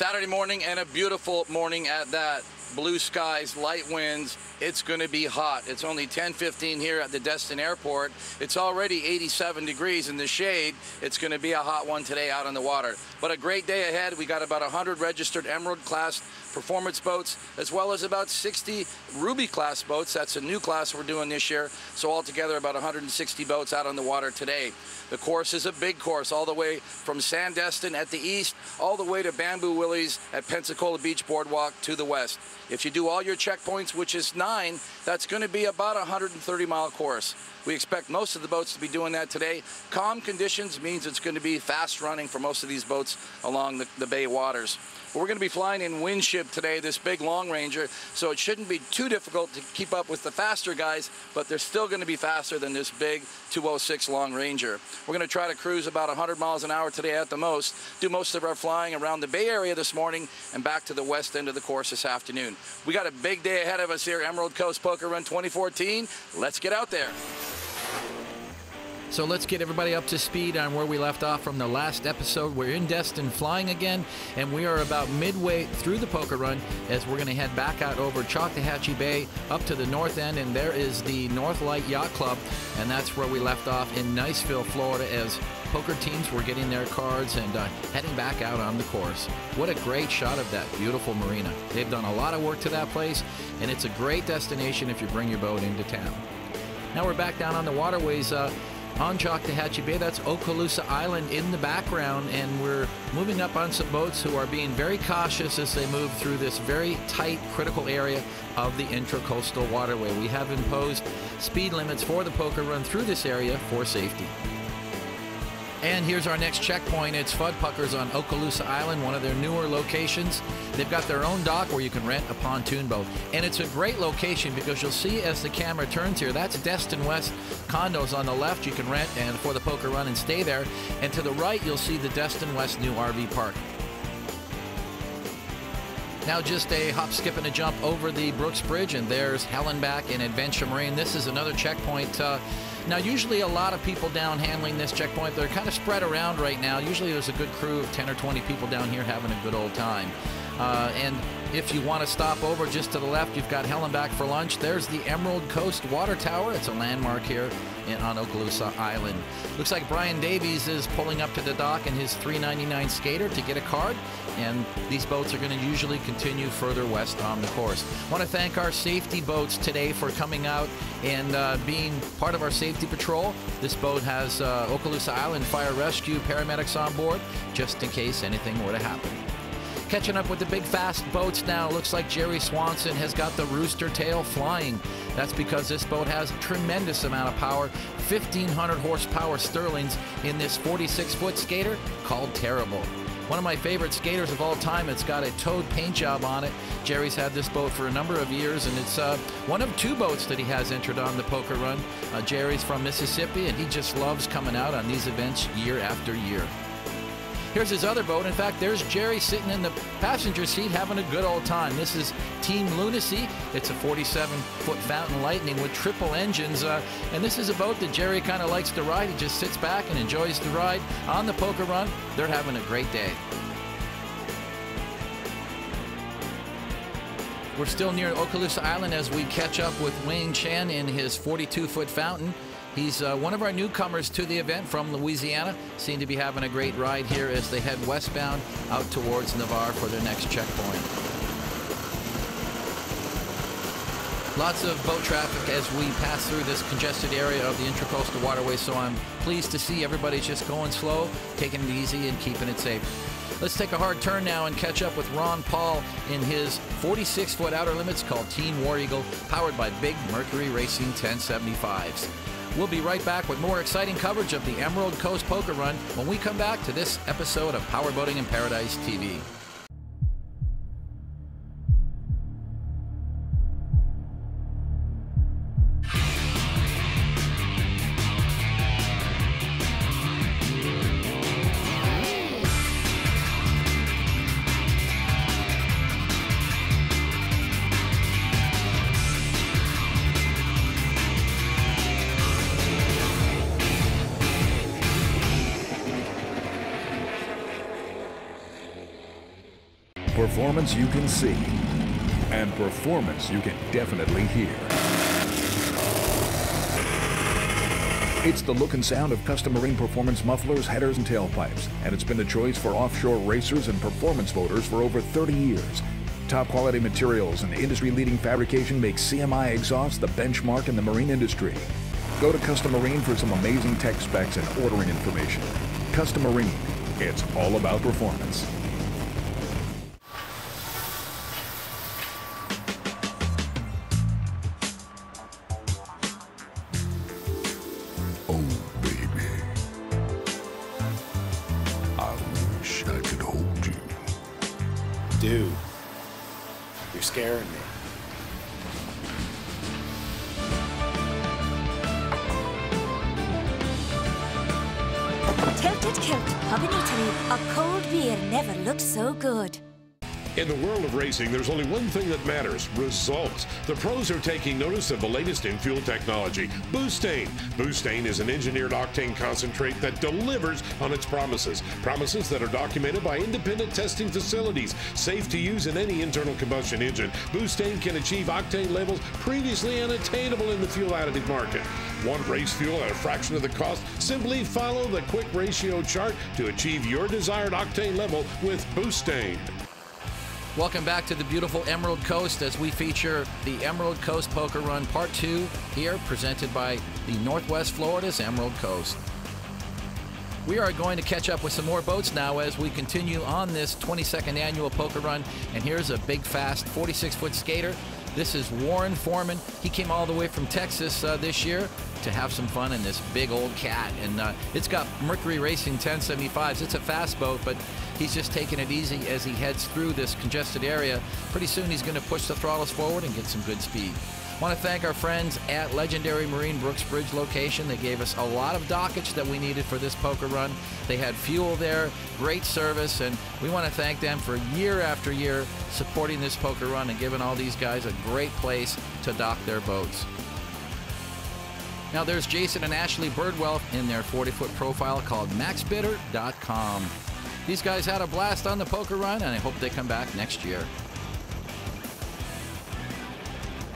Saturday morning, and a beautiful morning at that. Blue skies, light winds. It's going to be hot. It's only 10:15 here at the Destin Airport. It's already 87 degrees in the shade. It's going to be a hot one today out on the water. But a great day ahead. We got about 100 registered Emerald class performance boats, as well as about 60 Ruby class boats. That's a new class we're doing this year. So altogether about 160 boats out on the water today. The course is a big course, all the way from Sandestin at the east, all the way to Bamboo Willie's at Pensacola Beach Boardwalk to the west. If you do all your checkpoints, which is 9, that's going to be about a 130-mile course. We expect most of the boats to be doing that today. Calm conditions means it's going to be fast running for most of these boats along the bay waters. We're going to be flying in Windship today, this big Long Ranger, so it shouldn't be too difficult to keep up with the faster guys, but they're still going to be faster than this big 206 Long Ranger. We're going to try to cruise about 100 miles an hour today at the most, do most of our flying around the Bay Area this morning and back to the west end of the course this afternoon. We got a big day ahead of us here, Emerald Coast Poker Run 2014. Let's get out there. So let's get everybody up to speed on where we left off from the last episode. We're in Destin flying again, and we are about midway through the poker run as we're going to head back out over Choctawhatchee Bay up to the north end, and there is the North Light Yacht Club, and that's where we left off in Niceville, Florida, as poker teams were getting their cards and heading back out on the course. What a great shot of that beautiful marina. They've done a lot of work to that place, and it's a great destination if you bring your boat into town. Now we're back down on the waterways on Choctawhatchee Bay. That's Okaloosa Island in the background, and we're moving up on some boats who are being very cautious as they move through this very tight, critical area of the intracoastal waterway. We have imposed speed limits for the poker run through this area for safety. And here's our next checkpoint. It's Fuddpuckers on Okaloosa Island, one of their newer locations. They've got their own dock where you can rent a pontoon boat. And it's a great location because you'll see as the camera turns here, that's Destin West condos on the left you can rent and for the poker run and stay there. And to the right, you'll see the Destin West new RV park. Now just a hop, skip, and a jump over the Brooks Bridge, and there's Hellenbach and Adventure Marine. This is another checkpoint. Now, usually a lot of people down handling this checkpoint. They're kind of spread around right now. Usually there's a good crew of 10 or 20 people down here having a good old time. And if you want to stop over just to the left, you've got Hellenbach for lunch. There's the Emerald Coast Water Tower. It's a landmark here on Okaloosa Island. Looks like Brian Davies is pulling up to the dock in his $3.99 skater to get a card. And these boats are going to usually continue further west on the course. I want to thank our safety boats today for coming out and being part of our safety patrol. This boat has Okaloosa Island Fire Rescue paramedics on board, just in case anything were to happen. Catching up with the big fast boats now. Looks like Jerry Swanson has got the Rooster Tail flying. That's because this boat has a tremendous amount of power, 1,500 horsepower sterlings in this 46-foot skater called Terrible. One of my favorite skaters of all time. It's got a Toad paint job on it. Jerry's had this boat for a number of years, and it's one of 2 boats that he has entered on the poker run. Jerry's from Mississippi, and he just loves coming out on these events year after year. Here's his other boat. In fact, there's Jerry sitting in the passenger seat having a good old time. This is Team Lunacy. It's a 47-foot Fountain Lightning with triple engines. And this is a boat that Jerry kind of likes to ride. He just sits back and enjoys the ride on the poker run. They're having a great day. We're still near Okaloosa Island as we catch up with Wayne Chen in his 42-foot Fountain. He's one of our newcomers to the event from Louisiana. Seem to be having a great ride here as they head westbound out towards Navarre for their next checkpoint. Lots of boat traffic as we pass through this congested area of the Intracoastal Waterway, so I'm pleased to see everybody's just going slow, taking it easy, and keeping it safe. Let's take a hard turn now and catch up with Ron Paul in his 46-foot Outer Limits called Team War Eagle, powered by big Mercury Racing 1075s. We'll be right back with more exciting coverage of the Emerald Coast Poker Run when we come back to this episode of Powerboating in Paradise TV. Performance you can see, and performance you can definitely hear. It's the look and sound of custom marine performance mufflers, headers, and tailpipes, and it's been the choice for offshore racers and performance boaters for over 30 years. Top quality materials and industry-leading fabrication make CMI exhausts the benchmark in the marine industry. Go to Custom Marine for some amazing tech specs and ordering information. Custom Marine, it's all about performance. Oh, baby. I wish I could hold you. Dude, you're scaring me. Tilted Kilt, Pub in Italy. A cold beer never looked so good. In the world of racing, there's only one thing that matters: results. The pros are taking notice of the latest in fuel technology, Boostane. Boostane is an engineered octane concentrate that delivers on its promises. Promises that are documented by independent testing facilities. Safe to use in any internal combustion engine, Boostane can achieve octane levels previously unattainable in the fuel additive market. Want race fuel at a fraction of the cost? Simply follow the quick ratio chart to achieve your desired octane level with Boostane. Welcome back to the beautiful Emerald Coast as we feature the Emerald Coast Poker Run Part 2 here, presented by the Northwest Florida's Emerald Coast. We are going to catch up with some more boats now as we continue on this 22nd annual poker run. And here's a big, fast 46-foot skater. This is Warren Foreman. He came all the way from Texas this year to have some fun in this big old cat. And it's got Mercury Racing 1075s. It's a fast boat, but he's just taking it easy as he heads through this congested area. Pretty soon he's going to push the throttles forward and get some good speed. I want to thank our friends at Legendary Marine Brooks Bridge location. They gave us a lot of dockage that we needed for this poker run. They had fuel there, great service, and we want to thank them for year after year supporting this poker run and giving all these guys a great place to dock their boats. Now there's Jason and Ashley Birdwell in their 40-foot profile called maxbidder.com. These guys had a blast on the poker run, and I hope they come back next year.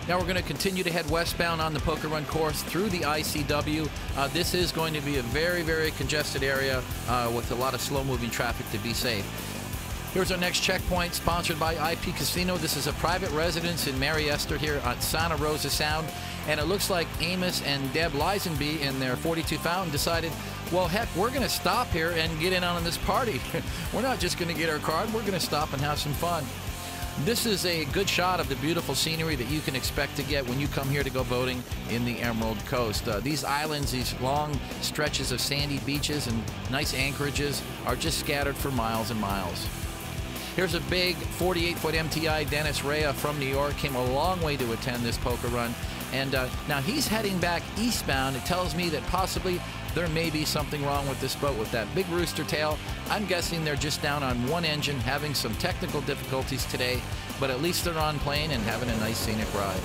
Now we're going to continue to head westbound on the poker run course through the ICW. This is going to be a very, very congested area with a lot of slow-moving traffic to be safe. Here's our next checkpoint, sponsored by IP Casino. This is a private residence in Mary Esther here on Santa Rosa Sound. And it looks like Amos and Deb Lisenby in their 42 Fountain decided, well, heck, we're going to stop here and get in on this party. We're not just going to get our card, we're going to stop and have some fun. This is a good shot of the beautiful scenery that you can expect to get when you come here to go boating in the Emerald Coast. These islands, these long stretches of sandy beaches and nice anchorages are just scattered for miles and miles. Here's a big 48-foot MTI, Dennis Rea from New York, came a long way to attend this poker run. And now he's heading back eastbound. It tells me that possibly there may be something wrong with this boat with that big rooster tail. I'm guessing they're just down on one engine, having some technical difficulties today, but at least they're on plane and having a nice scenic ride.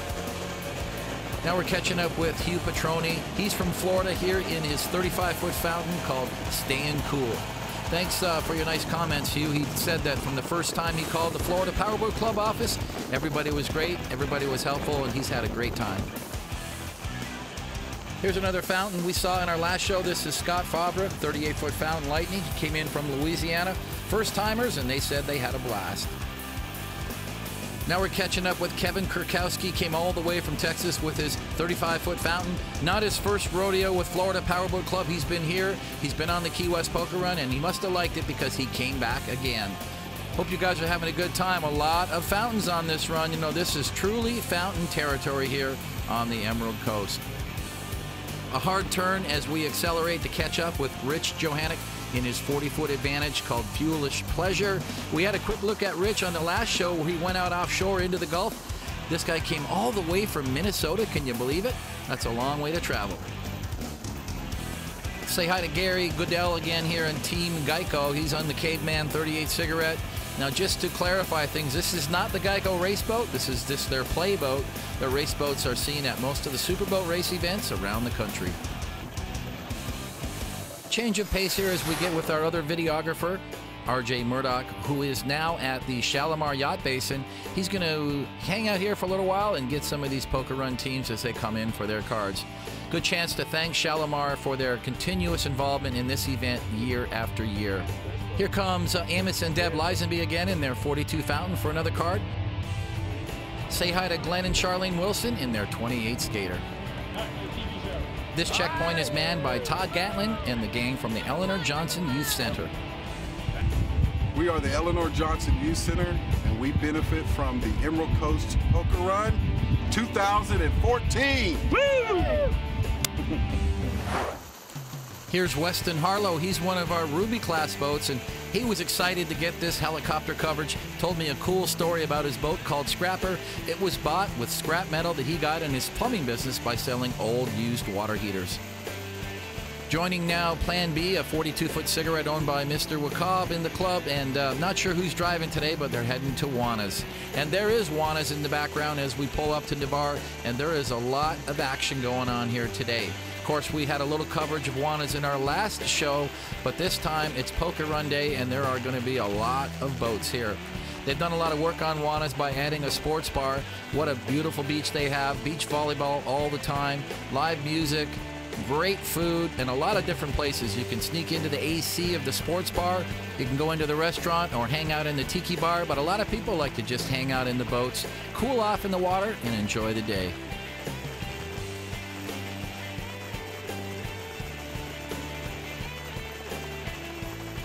Now we're catching up with Hugh Petroni. He's from Florida here in his 35-foot fountain called Stayin' Cool. Thanks for your nice comments, Hugh. He said that from the first time he called the Florida Powerboat Club office, everybody was great, everybody was helpful, and he's had a great time. Here's another fountain we saw in our last show. This is Scott Favre, 38-foot fountain Lightning. He came in from Louisiana. First-timers, and they said they had a blast. Now we're catching up with Kevin Kurkowski. Came all the way from Texas with his 35-foot fountain. Not his first rodeo with Florida Powerboat Club. He's been here. He's been on the Key West Poker Run, and he must have liked it because he came back again. Hope you guys are having a good time. A lot of fountains on this run. You know, this is truly fountain territory here on the Emerald Coast. A hard turn as we accelerate to catch up with Rich Johannick in his 40-foot advantage called Fuelish Pleasure. We had a quick look at Rich on the last show where he went out offshore into the Gulf. This guy came all the way from Minnesota. Can you believe it? That's a long way to travel. Say hi to Gary Goodell again here in Team Geico. He's on the Caveman 38 cigarette. Now, just to clarify things, this is not the Geico race boat. This is their play boat. Their race boats are seen at most of the Superboat race events around the country. Change of pace here as we get with our other videographer, RJ Murdoch, who is now at the Shalimar Yacht Basin. He's going to hang out here for a little while and get some of these poker run teams as they come in for their cards. Good chance to thank Shalimar for their continuous involvement in this event year after year. Here comes Amos and Deb Lisenby again in their 42 Fountain for another card. Say hi to Glenn and Charlene Wilson in their 28 Skater. This checkpoint is manned by Todd Gatlin and the gang from the Eleanor Johnson Youth Center. We are the Eleanor Johnson Youth Center, and we benefit from the Emerald Coast Poker Run 2014. Woo! Here's Weston Harlow. He's one of our Ruby class boats, and he was excited to get this helicopter coverage. Told me a cool story about his boat called Scrapper. It was bought with scrap metal that he got in his plumbing business by selling old used water heaters. Joining now Plan B, a 42-foot cigarette owned by Mr. Wacob in the club, and not sure who's driving today, but they're heading to Juana's. And there is Juana's in the background as we pull up to Navarre, and there is a lot of action going on here today. Of course, we had a little coverage of Juana's in our last show, but this time it's Poker Run Day, and there are going to be a lot of boats here. They've done a lot of work on Juana's by adding a sports bar. What a beautiful beach they have. Beach volleyball all the time, live music, great food, and a lot of different places. You can sneak into the AC of the sports bar, you can go into the restaurant or hang out in the tiki bar, but a lot of people like to just hang out in the boats, cool off in the water, and enjoy the day.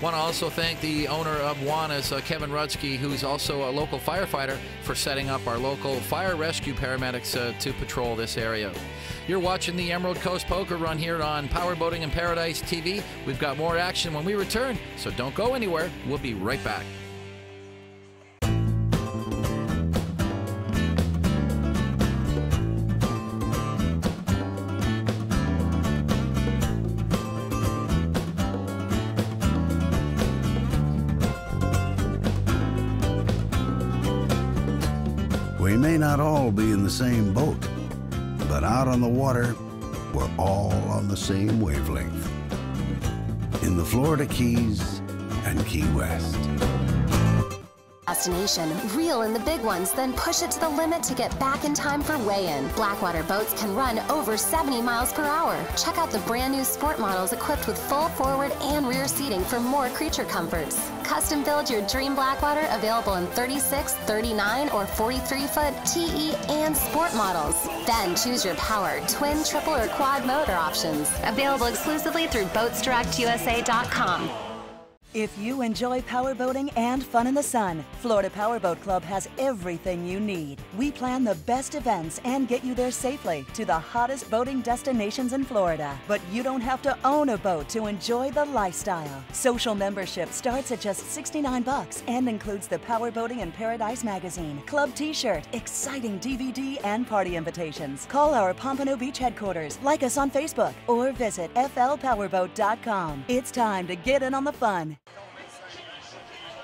Want to also thank the owner of Juana's, Kevin Rudsky, who's also a local firefighter, for setting up our local fire rescue paramedics to patrol this area. You're watching the Emerald Coast Poker Run here on Powerboating in Paradise TV. We've got more action when we return, so don't go anywhere. We'll be right back. We may not all be in the same boat, but out on the water, we're all on the same wavelength. In the Florida Keys and Key West. Destination, reel in the big ones, then push it to the limit to get back in time for weigh-in. Blackwater boats can run over 70 miles per hour. Check out the brand new sport models equipped with full forward and rear seating for more creature comforts. Custom build your dream Blackwater, available in 36, 39, or 43-foot TE and sport models. Then choose your power, twin, triple, or quad motor options. Available exclusively through BoatsDirectUSA.com. If you enjoy powerboating and fun in the sun, Florida Powerboat Club has everything you need. We plan the best events and get you there safely to the hottest boating destinations in Florida. But you don't have to own a boat to enjoy the lifestyle. Social membership starts at just $69 and includes the Powerboating in Paradise magazine, club t-shirt, exciting DVD, and party invitations. Call our Pompano Beach headquarters, like us on Facebook, or visit flpowerboat.com. It's time to get in on the fun.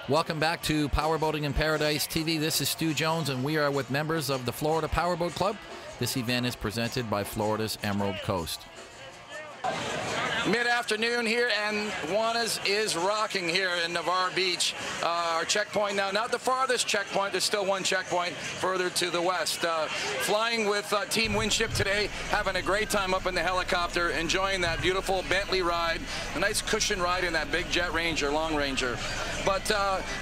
Welcome back to Powerboating in Paradise TV. This is Stu Jones, and we are with members of the Florida Powerboat Club. This event is presented by Florida's Emerald Coast. Mid-afternoon here, and Juana's is rocking here in Navarre Beach. Our checkpoint now, not the farthest checkpoint, there's still one checkpoint further to the west. Flying with Team Winship today, having a great time up in the helicopter, enjoying that beautiful Bentley ride, a nice cushion ride in that big Jet Ranger, Long Ranger. But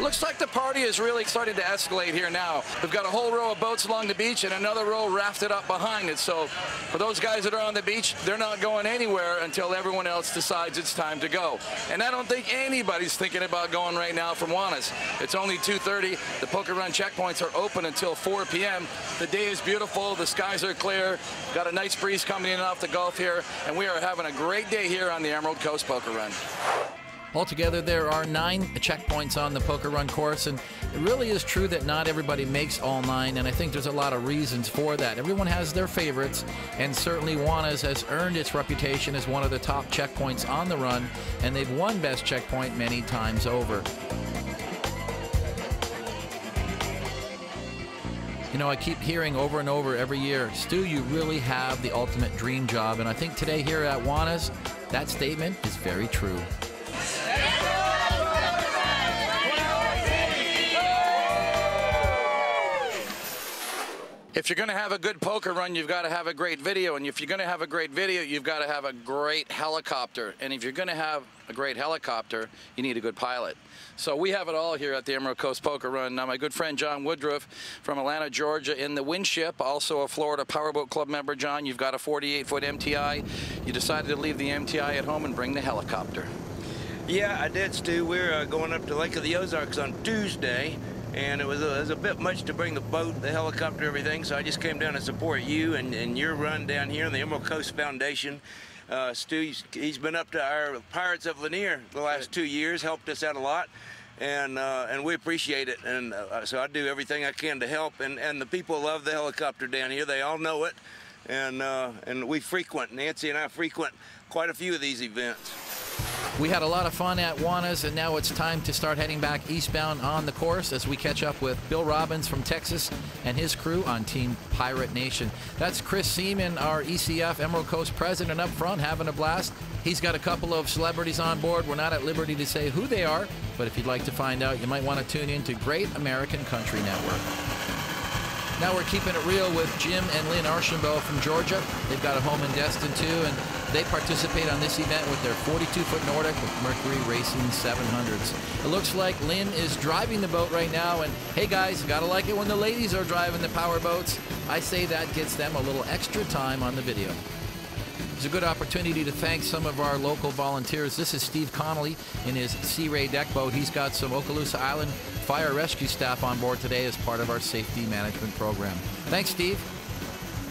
looks like the party is really starting to escalate here now. We've got a whole row of boats along the beach and another row rafted up behind it. So for those guys that are on the beach, they're not going anywhere until everyone else decides it's time to go. And I don't think anybody's thinking about going right now from Juana's. It's only 2:30. The Poker Run checkpoints are open until 4 p.m. The day is beautiful. The skies are clear. Got a nice breeze coming in off the Gulf here. And we are having a great day here on the Emerald Coast Poker Run. Altogether, there are 9 checkpoints on the Poker Run course, and it really is true that not everybody makes all 9, and I think there's a lot of reasons for that. Everyone has their favorites, and certainly Juana's has earned its reputation as one of the top checkpoints on the run, and they've won Best Checkpoint many times over. You know, I keep hearing over and over every year, Stu, you really have the ultimate dream job, and I think today here at Juana's, that statement is very true. If you're going to have a good poker run, you've got to have a great video. And if you're going to have a great video, you've got to have a great helicopter. And if you're going to have a great helicopter, you need a good pilot. So we have it all here at the Emerald Coast Poker Run. Now, my good friend John Woodruff from Atlanta, Georgia, in the Windship, also a Florida Powerboat Club member. John, you've got a 48-foot MTI. You decided to leave the MTI at home and bring the helicopter. Yeah, I did, Stu. We're going up to Lake of the Ozarks on Tuesday, and it was a bit much to bring the boat, the helicopter, everything, so I just came down to support you and your run down here in the Emerald Coast Foundation. Stu, he's been up to our Pirates of Lanier the last 2 years, helped us out a lot, and we appreciate it. And so I do everything I can to help. And the people love the helicopter down here. They all know it, and we frequent. Nancy and I frequent quite a few of these events. We had a lot of fun at Juana's, and now it's time to start heading back eastbound on the course as we catch up with Bill Robbins from Texas and his crew on Team Pirate Nation. That's Chris Seaman, our ECF Emerald Coast president, up front, having a blast. He's got a couple of celebrities on board. We're not at liberty to say who they are, but if you'd like to find out, you might want to tune in to Great American Country Network. Now we're keeping it real with Jim and Lynn Archambault from Georgia. They've got a home in Destin too, and they participate on this event with their 42-foot Nordic with Mercury Racing 700s. It looks like Lynn is driving the boat right now, and hey guys, gotta like it when the ladies are driving the power boats. I say that gets them a little extra time on the video. It's a good opportunity to thank some of our local volunteers. This is Steve Connolly in his Sea Ray deck boat. He's got some Okaloosa Island fire rescue staff on board today as part of our safety management program. Thanks, Steve.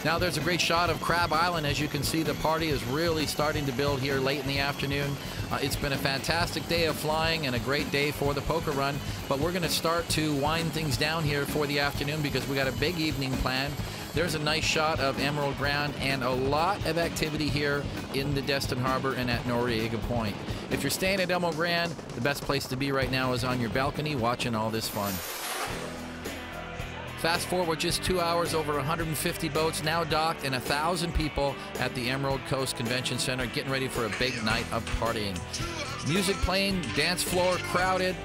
Now there's a great shot of Crab Island. As you can see, the party is really starting to build here late in the afternoon. It's been a fantastic day of flying and a great day for the poker run, but we're going to start to wind things down here for the afternoon because we got a big evening planned. There's a nice shot of Emerald Ground and a lot of activity here in the Destin Harbor and at Noriega Point. If you're staying at Emerald Grand, the best place to be right now is on your balcony watching all this fun. Fast forward just 2 hours, over 150 boats now docked and 1,000 people at the Emerald Coast Convention Center getting ready for a big night of partying. Music playing, dance floor crowded,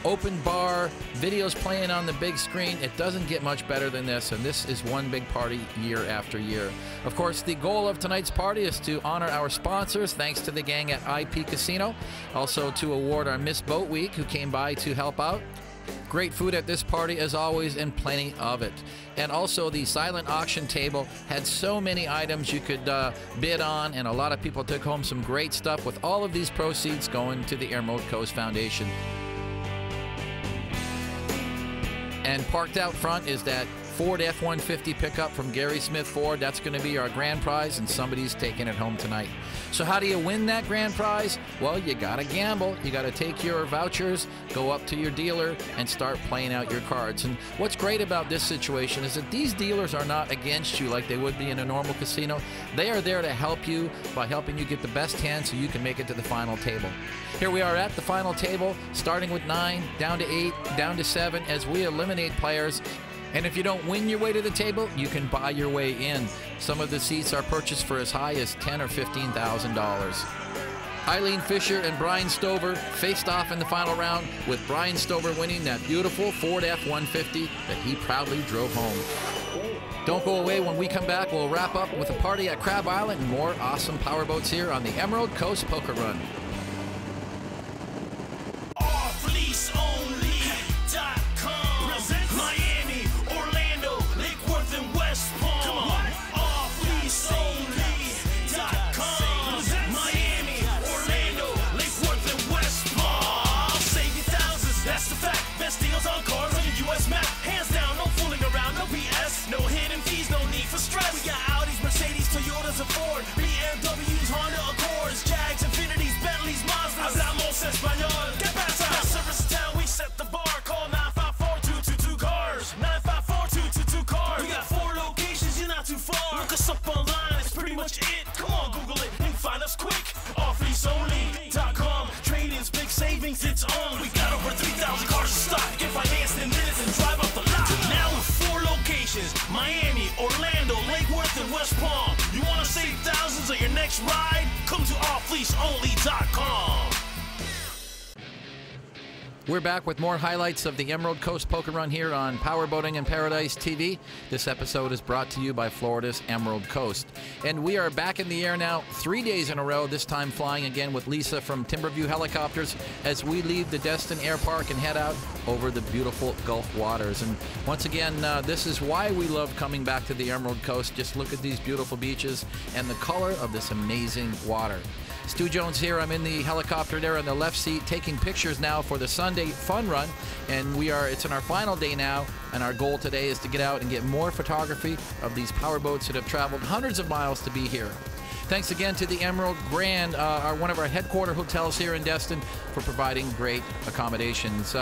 open bar, videos playing on the big screen. It doesn't get much better than this, and this is one big party year after year. Of course, the goal of tonight's party is to honor our sponsors, thanks to the gang at IP Casino. Also to award our Miss Boat Week, who came by to help out. Great food at this party as always, and plenty of it. And also the silent auction table had so many items you could bid on, and a lot of people took home some great stuff, with all of these proceeds going to the Emerald Coast Foundation. And parked out front is that Ford F-150 pickup from Gary Smith Ford. That's going to be our grand prize, and somebody's taking it home tonight. So how do you win that grand prize? Well, you got to gamble. You got to take your vouchers, go up to your dealer, and start playing out your cards. And what's great about this situation is that these dealers are not against you like they would be in a normal casino. They are there to help you by helping you get the best hand so you can make it to the final table. Here we are at the final table, starting with 9, down to 8, down to 7, as we eliminate players. And if you don't win your way to the table, you can buy your way in. Some of the seats are purchased for as high as $10,000 or $15,000. Eileen Fisher and Brian Stover faced off in the final round, with Brian Stover winning that beautiful Ford F-150 that he proudly drove home. Don't go away. When we come back, we'll wrap up with a party at Crab Island and more awesome powerboats here on the Emerald Coast Poker Run. No hidden fees, no need for stress. We got Audis, Mercedes, Toyotas, and Ford, BMWs, Honda Accords, Jags, Infinities, Bentleys, Mazdas. Hablamos español. ¿Qué pasa? That service town, we set the bar. Call 954-222 cars. 954-222 cars. We got 4 locations, you're not too far. Look us up online, it's pretty much it. Come on, Google it and find us quick. Offleaseonly.com. Trade-ins, big savings, it's on. We got over 3,000 cars in stock. Get financed in minutes and drive up the lot. Now with 4 locations: Miami, Orlando, Lake Worth, and West Palm. You want to save thousands on your next ride? Come to offleaseonly.com. We're back with more highlights of the Emerald Coast Poker Run here on Powerboating in Paradise TV. This episode is brought to you by Florida's Emerald Coast. And we are back in the air now 3 days in a row, this time flying again with Lisa from Timberview Helicopters as we leave the Destin Air Park and head out over the beautiful Gulf waters. And once again, this is why we love coming back to the Emerald Coast. Just look at these beautiful beaches and the color of this amazing water. Stu Jones here. I'm in the helicopter there in the left seat taking pictures now for the Sunday fun run, and it's in our final day now, and our goal today is to get out and get more photography of these power boats that have traveled hundreds of miles to be here. Thanks again to the Emerald Grand, one of our headquarter hotels here in Destin, for providing great accommodations.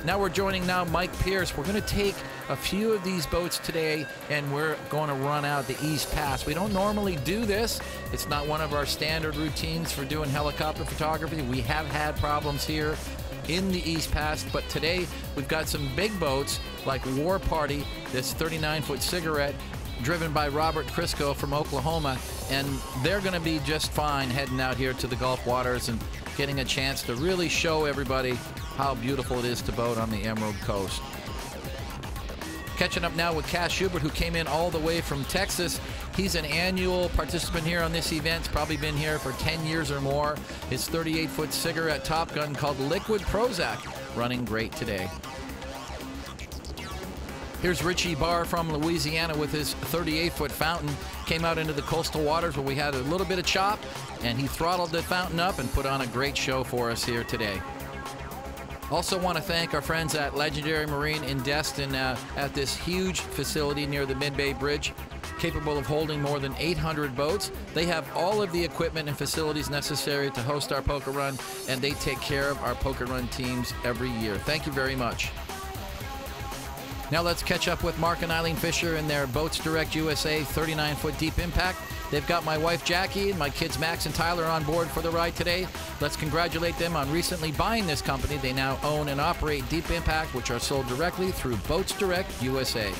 Now we're joining Mike Pierce. We're going to take a few of these boats today, and we're going to run out the East Pass. We don't normally do this. It's not one of our standard routines for doing helicopter photography. We have had problems here in the East Pass, but today we've got some big boats like War Party, this 39-foot cigarette, driven by Robert Crisco from Oklahoma, and they're going to be just fine heading out here to the Gulf waters and getting a chance to really show everybody how beautiful it is to boat on the Emerald Coast. Catching up now with Cass Schubert, who came in all the way from Texas. He's an annual participant here on this event. He's probably been here for 10 years or more. His 38-foot cigarette Top Gun called Liquid Prozac, running great today. Here's Richie Barr from Louisiana with his 38-foot fountain. Came out into the coastal waters where we had a little bit of chop, and he throttled the fountain up and put on a great show for us here today. Also want to thank our friends at Legendary Marine in Destin at this huge facility near the Mid-Bay Bridge, capable of holding more than 800 boats. They have all of the equipment and facilities necessary to host our poker run, and they take care of our poker run teams every year. Thank you very much. Now let's catch up with Mark and Eileen Fisher in their Boats Direct USA 39-foot Deep Impact. They've got my wife Jackie and my kids Max and Tyler on board for the ride today. Let's congratulate them on recently buying this company. They now own and operate Deep Impact, which are sold directly through Boats Direct USA.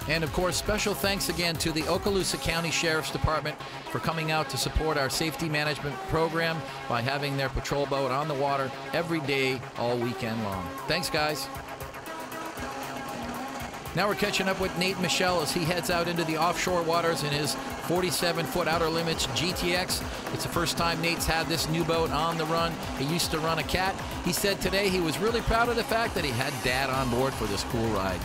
And of course, special thanks again to the Okaloosa County Sheriff's Department for coming out to support our safety management program by having their patrol boat on the water every day, all weekend long. Thanks, guys. Now we're catching up with Nate Michelle as he heads out into the offshore waters in his 47-foot Outer Limits GTX. It's the first time Nate's had this new boat on the run. He used to run a Cat. He said today he was really proud of the fact that he had Dad on board for this cool ride.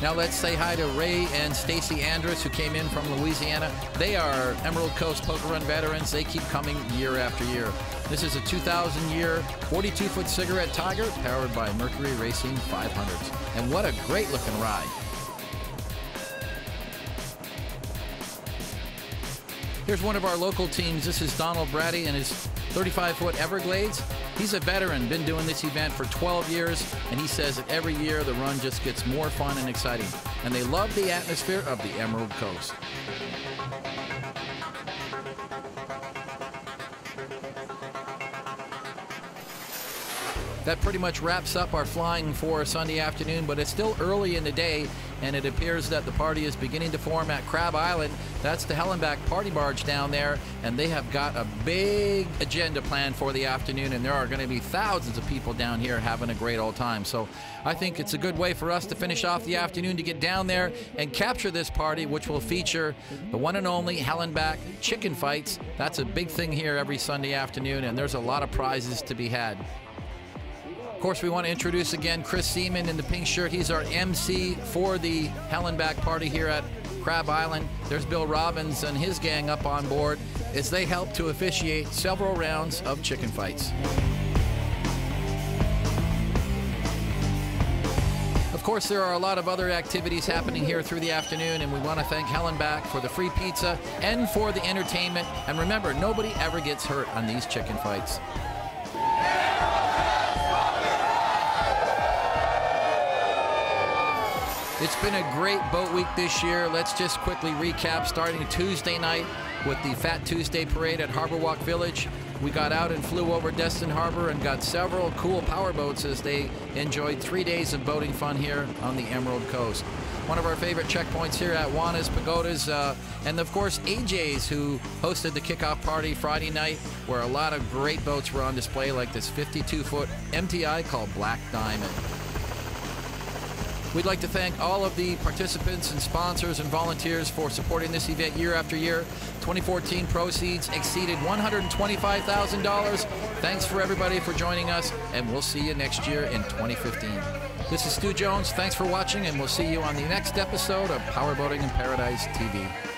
Now let's say hi to Ray and Stacy Andrus, who came in from Louisiana. They are Emerald Coast Poker Run veterans. They keep coming year after year. This is a 2000-year 42-foot cigarette Tiger powered by Mercury Racing 500s. And what a great-looking ride. Here's one of our local teams. This is Donald Brady and his 35-foot Everglades. He's a veteran, been doing this event for 12 years, and he says that every year the run just gets more fun and exciting. And they love the atmosphere of the Emerald Coast. That pretty much wraps up our flying for Sunday afternoon, but it's still early in the day, and it appears that the party is beginning to form at Crab Island. That's the Hellenbach party barge down there, and they have got a big agenda planned for the afternoon, and there are going to be thousands of people down here having a great old time. So I think it's a good way for us to finish off the afternoon to get down there and capture this party, which will feature the one and only Hellenbach chicken fights. That's a big thing here every Sunday afternoon, and there's a lot of prizes to be had. Of course, we want to introduce again Chris Seaman in the pink shirt. He's our MC for the Hellenbach party here at Crab Island. There's Bill Robbins and his gang up on board as they help to officiate several rounds of chicken fights. Of course, there are a lot of other activities happening here through the afternoon, and we want to thank Hellenbach for the free pizza and for the entertainment. And remember, nobody ever gets hurt on these chicken fights. It's been a great boat week this year. Let's just quickly recap, starting Tuesday night with the Fat Tuesday Parade at Harbor Walk Village. We got out and flew over Destin Harbor and got several cool power boats as they enjoyed 3 days of boating fun here on the Emerald Coast. one of our favorite checkpoints here at Juana's Pagodas. And of course, AJ's, who hosted the kickoff party Friday night, where a lot of great boats were on display, like this 52-foot MTI called Black Diamond. We'd like to thank all of the participants and sponsors and volunteers for supporting this event year after year. 2014 proceeds exceeded $125,000. Thanks for everybody for joining us, and we'll see you next year in 2015. This is Stu Jones. Thanks for watching, and we'll see you on the next episode of Powerboating in Paradise TV.